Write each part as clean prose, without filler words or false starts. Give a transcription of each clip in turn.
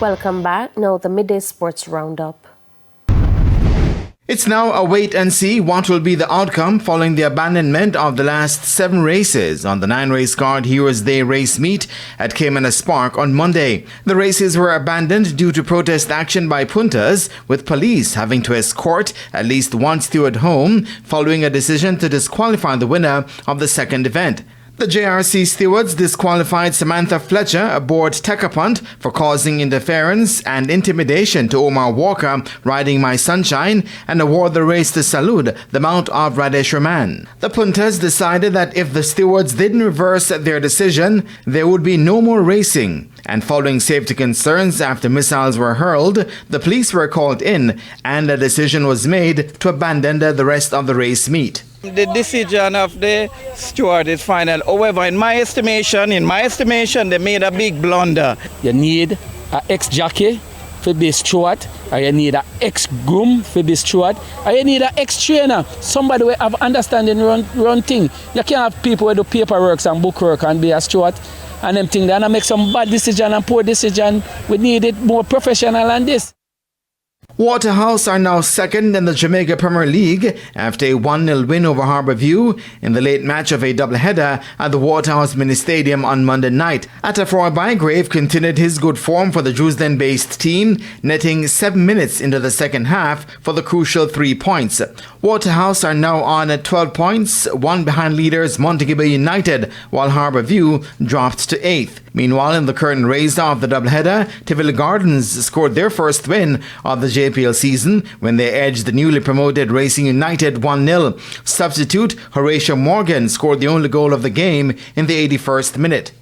Welcome back. Now the Midday Sports Roundup. It's now a wait and see what will be the outcome following the abandonment of the last 7 races on the 9-race card Heroes Day race meet at Caymanas Park on Monday. The races were abandoned due to protest action by punters, with police having to escort at least one steward home following a decision to disqualify the winner of the second event. The JRC stewards disqualified Samantha Fletcher aboard Tekapunt for causing interference and intimidation to Omar Walker riding My Sunshine and award the race to Salud, the mount of Radesh Raman. The punters decided that if the stewards didn't reverse their decision, there would be no more racing. And following safety concerns after missiles were hurled, the police were called in and a decision was made to abandon the rest of the race meet. The decision of the steward is final. However, in my estimation, they made a big blunder. You need an ex-jockey for this steward, or you need an ex-groom for this steward, or you need an ex-trainer, somebody who have understanding run thing. You can't have people who do paperwork and bookwork and be a steward and them thing. Then I make some bad decision and poor decision. We need it more professional than this. Waterhouse are now second in the Jamaica Premier League after a 1-0 win over Harbourview in the late match of a doubleheader at the Waterhouse Mini Stadium on Monday night. Atafroy Bygrave continued his good form for the Drewsden-based team, netting 7 minutes into the second half for the crucial 3 points. Waterhouse are now on at 12 points, one behind leaders Montego Bay United, while Harbourview dropped to 8th. Meanwhile, in the curtain raised of the doubleheader, Tivoli Gardens scored their first win of the JPL season when they edged the newly promoted Racing United 1-0. Substitute Horatio Morgan scored the only goal of the game in the 81st minute.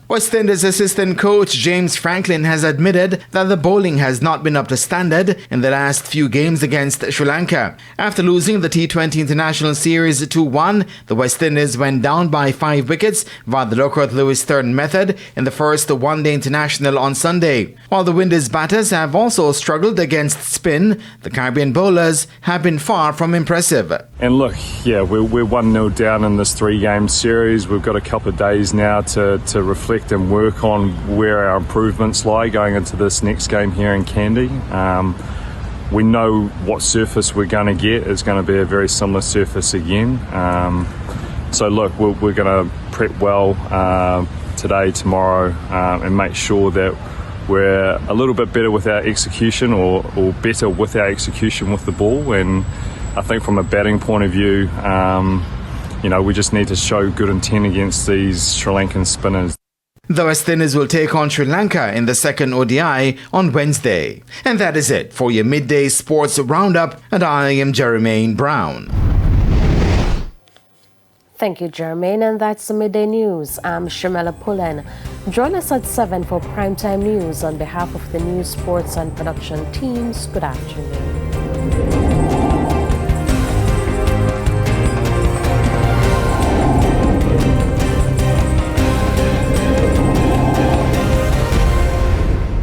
West Indies assistant coach James Franklin has admitted that the bowling has not been up to standard in the last few games against Sri Lanka. After losing the T20 International Series 2-1, the West Indies went down by 5 wickets via the Duckworth-Lewis third method in the first one-day international on Sunday. While the Windies batters have also struggled against spin, the Caribbean bowlers have been far from impressive. And look, yeah, we're 1-0 down in this 3-game series. We've got a couple of days now to reflect and work on where our improvements lie going into this next game here in Kandy. We know what surface we're going to get is going to be a very similar surface again. So look, we're going to prep well today, tomorrow, and make sure that we're a little bit better with our execution or better with our execution with the ball. And I think from a batting point of view, we just need to show good intent against these Sri Lankan spinners. The West Indies will take on Sri Lanka in the second ODI on Wednesday. And that is it for your Midday Sports Roundup, and I am Jermaine Brown. Thank you, Jermaine, and that's the Midday News. I'm Shamela Pullen. Join us at 7 for Primetime News. On behalf of the News, Sports and Production teams, good afternoon.